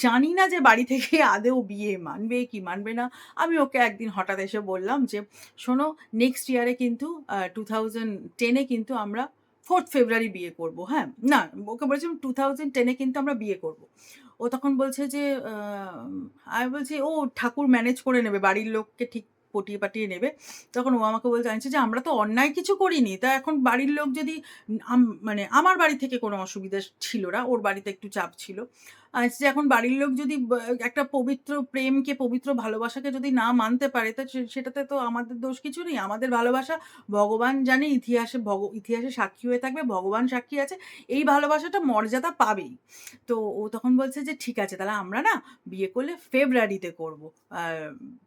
জানি না যে বাড়ি থেকে আদৌ বিয়ে মানবে কি মানবে না। আমি ওকে একদিন হঠাৎ এসে বললাম যে, "শোনো, নেক্সট ইয়ারে কিন্তু 2010 এ কিন্তু আমরা 4th ফেব্রুয়ারি বিয়ে করব, হ্যাঁ?" না, ওকে বলেছিলাম 2010 এ কিন্তু আমরা বিয়ে করব। ও তখন বলছে যে, আ আমি বলছি, "ও ঠাকুর ম্যানেজ করে নেবে, বাড়ির লোককে ঠিক পটিয়ে পাটিয়ে নেবে।" তখন ও আমাকে বলতে চাইছে যে, "আমরা তো অন্যায় কিছু করিনি। তা এখন বাড়ির লোক যদি" মানে আমার বাড়ি থেকে কোনো অসুবিধা ছিল না। ওর বাড়িতে একটু চাপ ছিল। যে এখন বাড়ির লোক যদি একটা পবিত্র প্রেমকে, পবিত্র ভালোবাসাকে যদি না মানতে পারে, তা সেটাতে তো আমাদের দোষ কিছু নেই। আমাদের ভালোবাসা ভগবান জানে, ইতিহাসে সাক্ষী হয়ে থাকবে, ভগবান সাক্ষী আছে। এই ভালোবাসাটা মর্যাদা পাবেই। তো ও তখন বলছে যে, "ঠিক আছে, তাহলে আমরা না বিয়ে করলে ফেব্রুয়ারিতে করব। আ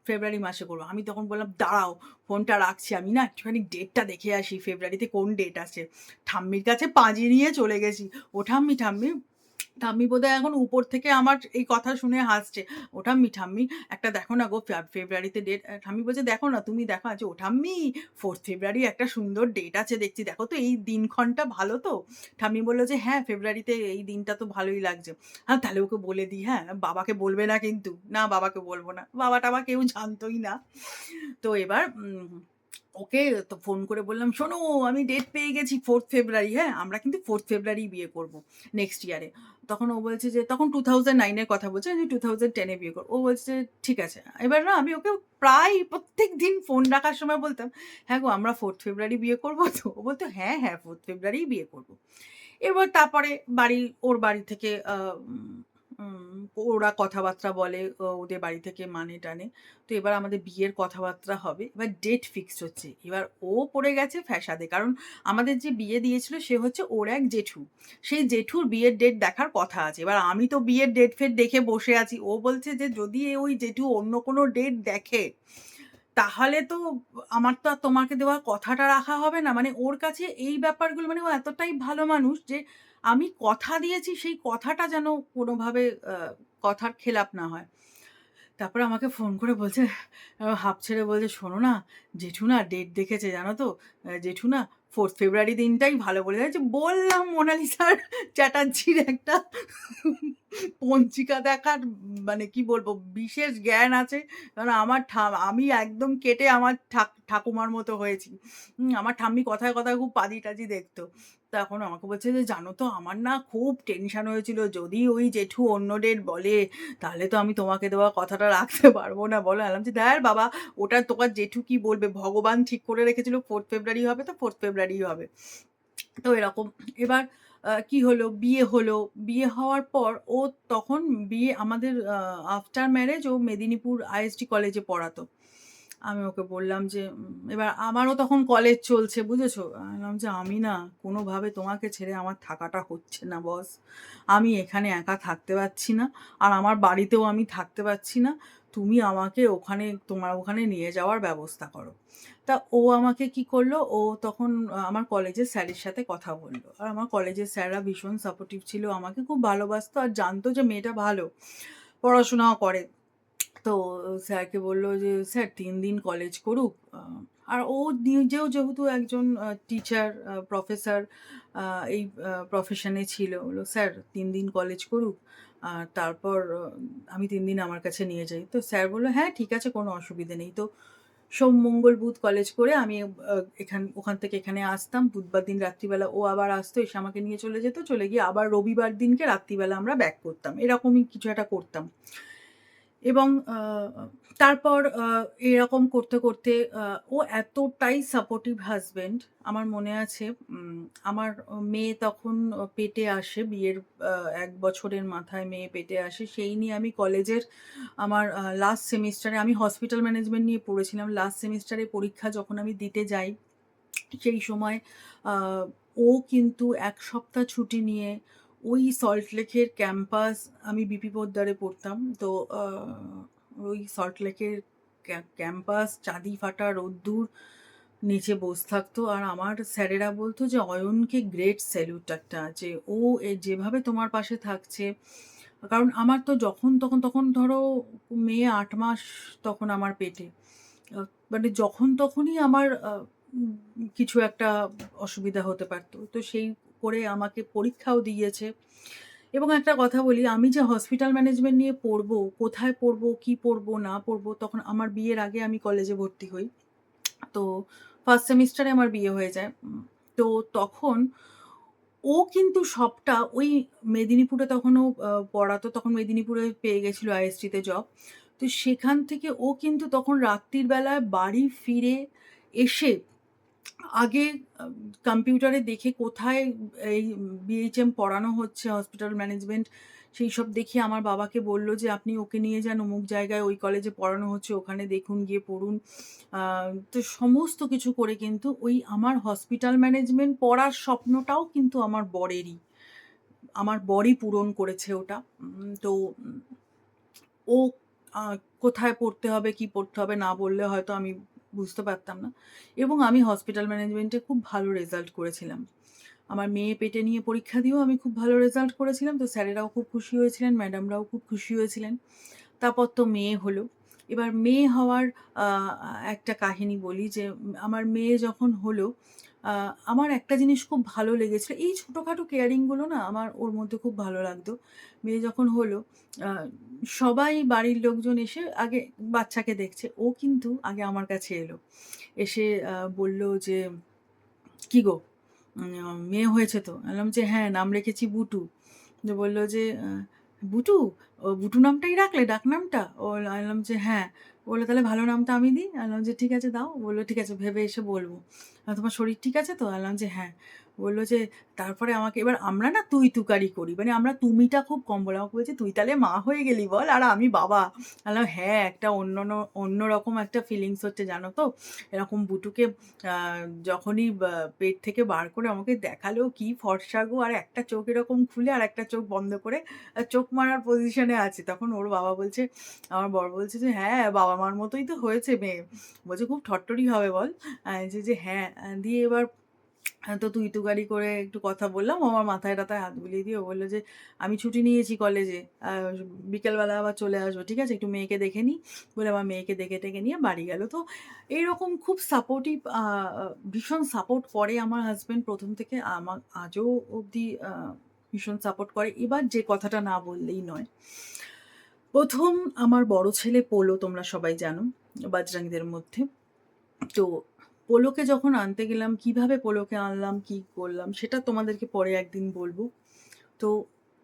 ফেব্রুয়ারি মাসে করব।" আমি তখন বললাম, "দাঁড়াও, ফোনটা রাখছি। আমি না একটুখানি ডেটটা দেখে আসি, ফেব্রুয়ারিতে কোন ডেট আছে।" ঠাম্মির কাছে পাঁজি নিয়ে চলে গেছি। "ও ঠাম্মি, ঠাম্মি।" ঠাম্মি বোধহয় এখন উপর থেকে আমার এই কথা শুনে হাসছে। "ও ঠাম্মি, ঠাম্মি, একটা দেখো না গো, ফেব্রুয়ারিতে ডেট।" ঠাম্মি বলছে, "দেখো না, তুমি দেখো।" আছে, "ও ঠাম্মি, 4th ফেব্রুয়ারি একটা সুন্দর ডেট আছে দেখছি। দেখো তো এই দিনক্ষণটা ভালো তো?" ঠাম্মি বলল যে, "হ্যাঁ, ফেব্রুয়ারিতে এই দিনটা তো ভালোই লাগছে।" তাহলে ওকে বলে দিই, হ্যাঁ? বাবাকে বলবে না কিন্তু। না, বাবাকে বলব না। বাবা-টাবা কেউ জানতই না। তো এবার ওকে তো ফোন করে বললাম, "শোনো, আমি ডেট পেয়ে গেছি 4th ফেব্রুয়ারি, হ্যাঁ? আমরা কিন্তু 4th ফেব্রুয়ারিই বিয়ে করব নেক্সট ইয়ারে।" তখন ও বলছে যে তখন 2009 এর কথা বলছি, আমি 2010 এ বিয়ে করব। ও বলছে, "ঠিক আছে।" এবার না আমি ওকে প্রায় প্রত্যেকদিন ফোন রাখার সময় বলতাম, "হ্যাঁ গো, আমরা 4th ফেব্রুয়ারি বিয়ে করব তো?" ও বলত, "হ্যাঁ, হ্যাঁ, 4th ফেব্রুয়ারিই বিয়ে করব।" এবার তারপরে ওর বাড়ি থেকে উম উম ওরা কথাবার্তা বলে, ওদের বাড়ি থেকে মানে-টানে। তো এবার আমাদের বিয়ের কথাবার্তা হবে। এবার ডেট ফিক্সড হচ্ছে। এবার ও পড়ে গেছে ফ্যাসাদে। কারণ আমাদের যে বিয়ে দিয়েছিল সে হচ্ছে ওর এক জেঠু। সেই জেঠুর বিয়ের ডেট দেখার কথা আছে। এবার আমি তো বিয়ের ডেট-ফেট দেখে বসে আছি। ও বলছে যে, "যদি ওই জেঠু অন্য কোনো ডেট দেখে, তাহলে তো আমার তো আর তোমাকে দেওয়া কথাটা রাখা হবে না।" মানে ওর কাছে এই ব্যাপারগুলো, মানে ও এতটাই ভালো মানুষ যে আমি কথা দিয়েছি সেই কথাটা যেন কোনোভাবে আ কথার খেলাপ না হয়। তারপরে আমাকে ফোন করে বলছে, হাঁপ ছেড়ে বলছে, "শোনো না, জেঠু না ডেট দেখেছে জানো তো? জেঠু না 4th ফেব্রুয়ারি দিনটাই ভালো বলে।" এই যে বললাম, মোনালিসার চ্যাটার্জির একটা পঞ্জিকা দেখার মানে কি বলবো, বিশেষ জ্ঞান আছে। কারণ আমি একদম কেটে আমার ঠাকুমার মতো হয়েছি। আমার ঠাম্মি কথায়, কথায় খুব পাজি-টাজি দেখতো। তখন আমাকে বলছে যে, "জানো তো, আমার না খুব টেনশন হয়েছিল। যদি ওই জেঠু অন্য ডেট বলে, তাহলে তো আমি তোমাকে দেওয়া কথাটা রাখতে পারব না, বলো।" আমি বলছি, "ধ্যার বাবা, ওটা তোমার জেঠু কি বলবে? ভগবান ঠিক করে রেখেছিল 4th ফেব্রুয়ারি হবে তো 4th ফেব্রুয়ারিই হবে।" তো এরকম। এবার কি হলো, বিয়ে হলো। বিয়ে হওয়ার পর ও তখন আমাদের আফটার ম্যারেজ ও মেদিনীপুর ISD কলেজে পড়াতো। আমি ওকে বললাম যে, এবার আমারও তখন কলেজ চলছে, বুঝেছো? আমি বললাম যে, "আমি না কোনোভাবে তোমাকে ছেড়ে আমার থাকাটা হচ্ছে না বস। আমি এখানে একা থাকতে পারছি না। আর আমার বাড়িতেও আমি থাকতে পারছি না। তুমি আমাকে তোমার ওখানে নিয়ে যাওয়ার ব্যবস্থা করো।" তা ও আমাকে কি করলো, ও তখন আমার কলেজের স্যারের সাথে কথা বলল। আর আমার কলেজের স্যাররা ভীষণ সাপোর্টিভ ছিল। আমাকে খুব ভালোবাসতো আর জানতো যে মেয়েটা ভালো, পড়াশোনাও করে। তো স্যারকে বলল যে, "স্যার ৩ দিন কলেজ করুক।" আর ও নিজেও যেহেতু একজন টিচার, প্রফেসর, এই প্রফেশনে ছিল। বলল, "স্যার ৩ দিন কলেজ করুক। তারপর আমি ৩ দিন আমার কাছে নিয়ে যাই।" তো স্যার বলল, "হ্যাঁ, ঠিক আছে, কোনো অসুবিধে নেই।" তো সোম, মঙ্গল, বুধ কলেজ করে আমি ওখান থেকে এখানে আসতাম। বুধবার দিন রাত্রিবেলা ও আবার আসতো, এসে আমাকে নিয়ে চলে যেত। চলে গিয়ে আবার রবিবার দিনকে রাত্রিবেলা আমরা ব্যাক করতাম। এরকমই কিছু একটা করতাম। এবং তারপর এরকম করতে, করতে ও এতটাই সাপোর্টিভ হাসব্যান্ড। আমার মনে আছে, আমার মেয়ে তখন পেটে আসে। বিয়ের আ ১ বছরের মাথায় মেয়ে পেটে আসে। সেই নিয়ে আমি কলেজের আমার লাস্ট সেমিস্টারে আমি হসপিটাল ম্যানেজমেন্ট নিয়ে পড়েছিলাম। লাস্ট সেমিস্টারে পরীক্ষা যখন আমি দিতে যাই, সেই সময় আ ও কিন্তু ১ সপ্তাহ ছুটি নিয়ে ওই সল্টলেকের ক্যাম্পাস, আমি বিপি পোদ্দারে পড়তাম। তো আ ওই সল্টলেকের ক্যাম্পাস, চাঁদি ফাটা রোদ্দুর, নিচে থাকতো। আর আমার স্যারেরা বলতো যে, "অয়নকে গ্রেট স্যালুট একটা, যে ও যেভাবে তোমার পাশে থাকছে।" কারণ আমার তো তখন ধরো মেয়ে ৮ মাস তখন আমার পেটে। আ মানে যখন তখনই আমার উম কিছু একটা অসুবিধা হতে পারত। তো সেই করে আমাকে পরীক্ষাও দিয়েছে। এবং একটা কথা বলি, আমি যে হসপিটাল ম্যানেজমেন্ট নিয়ে পড়বো, কোথায় পড়বো, কি পড়বো, না পড়বো, তখন আমার বিয়ের আগে আমি কলেজে ভর্তি হই। তো ফার্স্ট সেমিস্টারে আমার বিয়ে হয়ে যায়। তো তখন ও কিন্তু সবটা ওই মেদিনীপুরে তখন ও পড়াতো। তখন মেদিনীপুরে পেয়ে গেছিল আইএসটি-তে জব। তো সেখান থেকে ও কিন্তু তখন রাত্রির বেলায় বাড়ি ফিরে এসে আগে আ কম্পিউটারে দেখে কোথায় এই বিএইচএম পড়ানো হচ্ছে, হসপিটাল ম্যানেজমেন্ট, সেইসব দেখে আমার বাবাকে বলল যে, "আপনি ওকে নিয়ে যান অমুক জায়গায়, ওই কলেজে পড়ানো হচ্ছে, ওখানে দেখুন, গিয়ে পড়ুন।" আ তো সমস্ত কিছু করে কিন্তু ওই আমার হসপিটাল ম্যানেজমেন্ট পড়ার স্বপ্নটাও কিন্তু আমার বরেরই। আমার বরই পূরণ করেছে ওটা। তো ও আ কোথায় পড়তে হবে, কি পড়তে হবে না বললে হয়তো আমি বুঝতে পারতাম না। এবং আমি হসপিটাল ম্যানেজমেন্টে খুব ভালো রেজাল্ট করেছিলাম। আমার মেয়ে পেটে নিয়ে পরীক্ষা দিয়েও আমি খুব ভালো রেজাল্ট করেছিলাম। তো স্যারেরাও খুব খুশি হয়েছিলেন, ম্যাডামরাও খুব খুশি হয়েছিলেন। তারপর তো মেয়ে হলো। এবার মেয়ে হওয়ার আ একটা কাহিনী বলি যে, আমার মেয়ে যখন হলো, আ আমার একটা জিনিস খুব ভালো লেগেছিল। এই ছোটখাটো কেয়ারিং গুলো না আমার ওর মধ্যে খুব ভালো লাগতো। মেয়ে যখন হলো, আ সবাই বাড়ির লোকজন এসে আগে বাচ্চাকে দেখছে। ও কিন্তু আগে আমার কাছে এলো। এসে বলল যে, "কি গো, মেয়ে হয়েছে তো?" আমি বললাম যে, "হ্যাঁ, নাম রেখেছি বুটু।" তো বলল যে, "বুটু? ও বুটু নামটাই রাখলে ডাকনামটা?" আমি বললাম যে, "হ্যাঁ।" বলল, "তাহলে ভালো নামটা আমি দিই?" আমি বললাম যে, "ঠিক আছে দাও।" বলল, "ঠিক আছে, ভেবে এসে বলব। তোমার শরীর ঠিক আছে তো?" আমি বললাম যে, "হ্যাঁ।" বলল যে, তারপরে আমাকে এবার আমরা না তুই তুকারি করি। মানে আমরা তুমিটা খুব কম বলি। আমাকে বলছে, "তুই তাহলে মা হয়ে গেলি বল, আর আমি বাবা।" আমি বললাম, "হ্যাঁ, একটা অন্যরকম একটা ফিলিংস হচ্ছে জানো তো? এরকম বুটুকে আ যখনই পেট থেকে বার করে আমাকে দেখালো, কি ফর্সা গো! আর একটা চোখ এরকম খুলে আরেকটা চোখ বন্ধ করে চোখ মারার পজিশনে আছে।" তখন ওর বাবা বলছে, আমার বর বলছে যে, "হ্যাঁ, বাবা-মার মতোই তো হয়েছে মেয়ে।" বলছে, "খুব ঠট্টরি হবে বল?" যে, "হ্যাঁ।" দিয়ে এবার তো তুই তুকারি করে একটু কথা বললাম। ও আমার মাথায়-টাথায় হাত বুলিয়ে দিয়ে ও বলল যে, "আমি ছুটি নিয়েছি কলেজে। বিকেলবেলা আবার চলে আসবো। ঠিক আছে? একটু মেয়েকে দেখে নিই।" বলে আমার মেয়েকে দেখে-টেখে নিয়ে বাড়ি গেল। তো এইরকম খুব সাপোর্টিভ, আ আ ভীষণ সাপোর্ট করে আমার হাসব্যান্ড ১ম থেকে। আজও অবধি ভীষণ সাপোর্ট করে। এবার যে কথাটা না বললেই নয়। ১ম আমার বড় ছেলে পোলো, তোমরা সবাই জানো, বাজরাঙ্গীদের মধ্যে। তো পোলোকে যখন আনতে গেলাম, কিভাবে পোলোকে আনলাম, কি করলাম, সেটা তোমাদেরকে পরে একদিন বলব। তো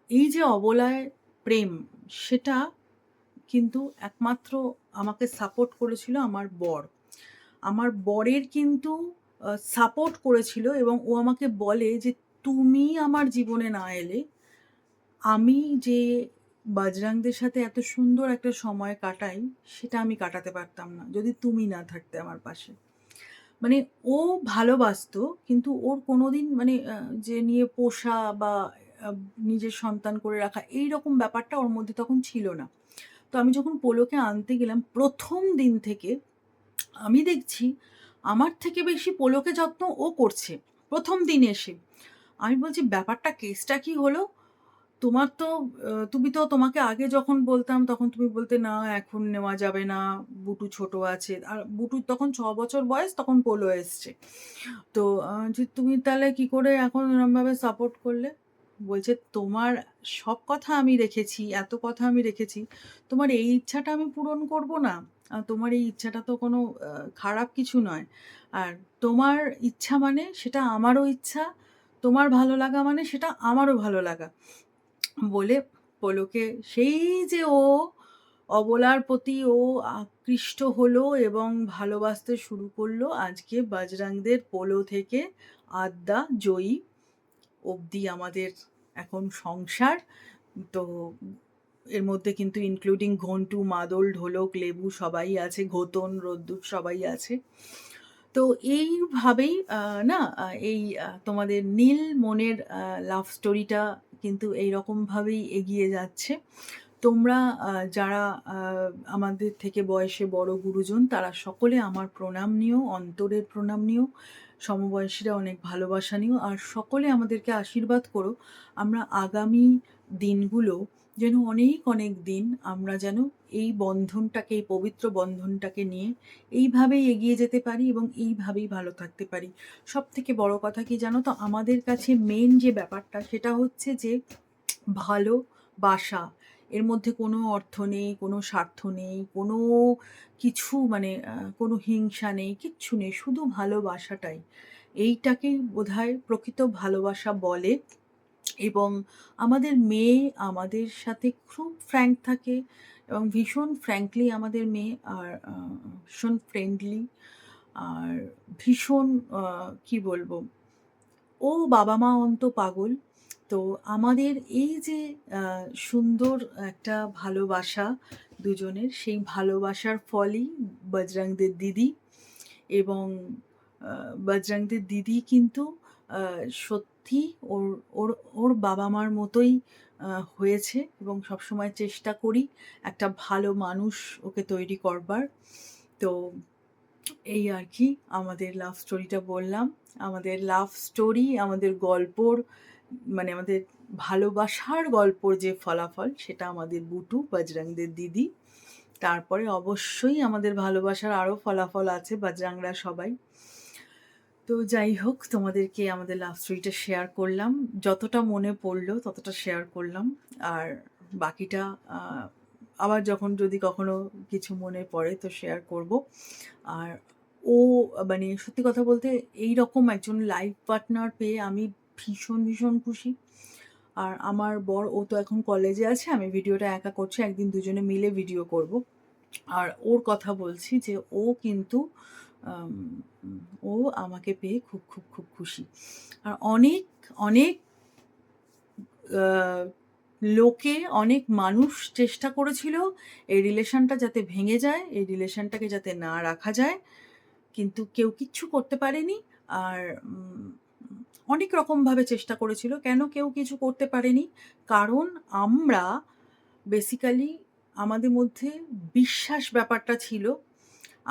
এই যে অবলায় প্রেম, সেটা কিন্তু একমাত্র আমাকে সাপোর্ট করেছিল আমার বর। আমার বরের কিন্তু সাপোর্ট করেছিল এবং ও আমাকে বলে যে, "তুমি আমার জীবনে না এলে আমি যে বাজরাংদের সাথে এত সুন্দর একটা সময় কাটাই, সেটা আমি কাটাতে পারতাম না, যদি তুমি না থাকতে আমার পাশে।" মানে ও ভালোবাসতো, কিন্তু ওর কোনোদিন মানে যে নিয়ে পোষা বা আ নিজের সন্তান করে রাখা এইরকম ব্যাপারটা ওর মধ্যে তখন ছিল না। তো আমি যখন পোলোকে আনতে গেলাম ১ম দিন থেকে আমি দেখছি আমার থেকে বেশি পোলোকে যত্ন ও করছে। ১ম দিন এসে। আমি বলছি, "ব্যাপারটা কেসটা কি হলো?" তোমার তো তুমি তো, তোমাকে আগে যখন বলতাম তখন তুমি বলতে, "না, এখন নেওয়া যাবে না, বুটু ছোট আছে।" আর বুটুর তখন ৬ বছর বয়স, তখন পোলো এসছে। তো যে তুমি তাহলে কি করে এখন এরমভাবে সাপোর্ট করলে? বলছে, "তোমার সব কথা আমি রেখেছি, এত কথা আমি রেখেছি। তোমার এই ইচ্ছাটা আমি পূরণ করব না? তোমার এই ইচ্ছাটা তো কোনো খারাপ কিছু নয়। আর তোমার ইচ্ছা মানে সেটা আমারও ইচ্ছা, তোমার ভালো লাগা মানে সেটা আমারও ভালো লাগা।" বলে পোলোকে সেই যে ও অবলার প্রতি ও আকৃষ্ট হলো এবং ভালোবাসতে শুরু করলো। আজকে বজরংদের পোলো থেকে আদ্যা, জয়ী অবধি আমাদের এখন সংসার। তো এর মধ্যে কিন্তু ইনক্লুডিং ঘন্টু, মাদল, ঢোলক, লেবু সবাই আছে, ঘোতন, রোদ্দুর সবাই আছে। তো এইভাবেই না এই তোমাদের নীল মনের লাভ স্টোরিটা কিন্তু এইরকমভাবেই এগিয়ে যাচ্ছে। তোমরা যারা আ আমাদের থেকে বয়সে বড় গুরুজন, তারা সকলে আমার প্রণাম নিও, অন্তরের প্রণাম নিও। সমবয়সীরা অনেক ভালোবাসা নিও। আর সকলে আমাদেরকে আশীর্বাদ করো। আমরা আগামী দিনগুলো যেন অনেক, অনেক দিন আমরা যেন এই বন্ধনটাকে, এই পবিত্র বন্ধনটাকে নিয়ে এইভাবেই এগিয়ে যেতে পারি এবং এইভাবেই ভালো থাকতে পারি। সবথেকে বড় কথা কি জানো তো? আমাদের কাছে মেইন যে ব্যাপারটা সেটা হচ্ছে যে ভালোবাসা। এর মধ্যে কোনো অর্থ নেই, কোনো স্বার্থ নেই, কোনো কিছু মানে কোনো হিংসা নেই, কিচ্ছু নেই। শুধু ভালোবাসাটাই। এইটাকেই বোধহয় প্রকৃত ভালোবাসা বলে। এবং আমাদের মেয়ে আমাদের সাথে খুব ফ্র্যাঙ্ক থাকে এবং ভীষণ ফ্র্যাঙ্কলি আমাদের মেয়ে, আর ভীষণ ফ্রেন্ডলি, আর ভীষণ কি বলবো, ও বাবা-মা অন্ত পাগল। তো আমাদের এই যে সুন্দর একটা ভালোবাসা দুজনের, সেই ভালোবাসার ফলই বজরংদের দিদি। এবং বজরংদের দিদি কিন্তু আ সত্যি ওর ওর ওর বাবা-মার মতোই হয়েছে এবং সবসময় চেষ্টা করি একটা ভালো মানুষ ওকে তৈরি করবার। তো এই আর কি, আমাদের লাভ স্টোরিটা বললাম। আমাদের লাভ স্টোরি, আমাদের গল্পর মানে আমাদের ভালোবাসার গল্পর যে ফলাফল, সেটা আমাদের বুটু, বজরংদের দিদি। তারপরে অবশ্যই আমাদের ভালোবাসার আরও ফলাফল আছে, বজরংরা সবাই। তো যাই হোক, তোমাদেরকে আমাদের লাভ স্টোরিটা শেয়ার করলাম। যতটা মনে পড়লো ততটা শেয়ার করলাম। আর বাকিটা আবার যখন যদি কখনো কিছু মনে পড়ে তো শেয়ার করব। আর ও মানে সত্যি কথা বলতে এইরকম একজন লাইফ পার্টনার পেয়ে আমি ভীষণ, ভীষণ খুশি। আর আমার বর, ও তো এখন কলেজে আছে, আমি ভিডিওটা একা করছি, একদিন দুজনে মিলে ভিডিও করব। আর ওর কথা বলছি যে ও কিন্তু আম ও আমাকে পেয়ে খুব, খুব, খুব খুশি। আর অনেক, অনেক আ লোকে, অনেক মানুষ চেষ্টা করেছিল এই রিলেশনটা যাতে ভেঙে যায়, এই রিলেশনটাকে যাতে না রাখা যায়। কিন্তু কেউ কিচ্ছু করতে পারেনি। আর অনেক রকমভাবে চেষ্টা করেছিল। কেন কেউ কিছু করতে পারেনি? কারণ আমরা বেসিক্যালি আমাদের মধ্যে বিশ্বাস ব্যাপারটা ছিল।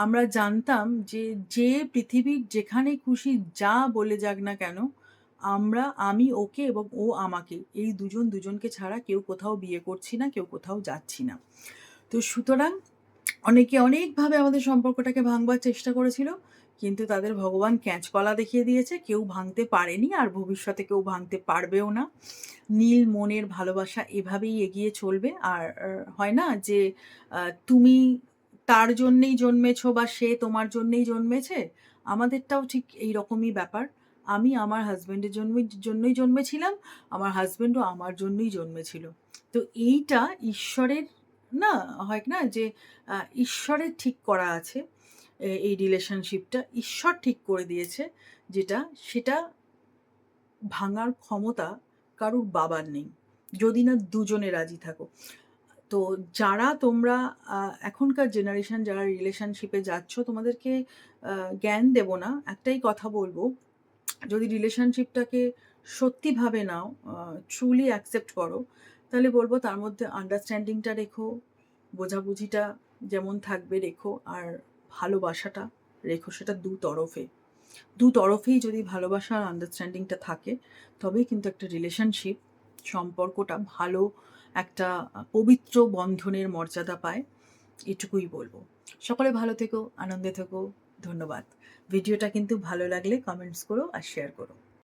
আমরা জানতাম যে, যে পৃথিবীর যেখানে খুশি যা বলে যাক না কেন, আমি ওকে এবং ও আমাকে, এই দুজন দুজনকে ছাড়া কেউ কোথাও বিয়ে করছি না, কেউ কোথাও যাচ্ছি না। তো সুতরাং অনেকে অনেকভাবে আমাদের সম্পর্কটাকে ভাঙবার চেষ্টা করেছিল, কিন্তু তাদের ভগবান ক্যাঁচকলা দেখিয়ে দিয়েছে। কেউ ভাঙতে পারেনি, আর ভবিষ্যতে কেউ ভাঙতে পারবেও না। নীল মনের ভালোবাসা এভাবেই এগিয়ে চলবে। আর হয় না যে তুমি তার জন্যেই জন্মেছো বা সে তোমার জন্যেই জন্মেছে? আমাদেরটাও ঠিক এইরকমই ব্যাপার। আমি আমার হাসব্যান্ডের জন্যই জন্মেছিলাম। আমার হাসব্যান্ডও আমার জন্যই জন্মেছিল। তো এইটা ঈশ্বরের না, হয় না যে আ ঈশ্বরের ঠিক করা আছে। এই রিলেশনশিপটা ঈশ্বর ঠিক করে দিয়েছে যেটা, সেটা ভাঙার ক্ষমতা কারুর বাবার নেই। যদি না দুজনে রাজি থাকো। তো যারা তোমরা এখনকার জেনারেশন যারা রিলেশনশিপে যাচ্ছ, তোমাদেরকে জ্ঞান দেব না। একটাই কথা বলব, যদি রিলেশনশিপটাকে সত্যিভাবে নাও, ট্রুলি অ্যাকসেপ্ট করো, তাহলে বলব তার মধ্যে আন্ডারস্ট্যান্ডিংটা রেখো, বোঝাবুঝিটা যেমন থাকবে রেখো, আর ভালোবাসাটা রেখো। সেটা দুতরফে। দুতরফেই যদি ভালোবাসা আর আন্ডারস্ট্যান্ডিংটা থাকে, তবেই কিন্তু একটা রিলেশনশিপ সম্পর্কটা ভালো একটা পবিত্র বন্ধনের মর্যাদা পায়, এটুকুই বলবো। সকলে ভালো থেকো, আনন্দে থেকো। ধন্যবাদ। ভিডিওটা কিন্তু ভালো লাগলে কমেন্টস করো আর শেয়ার করো।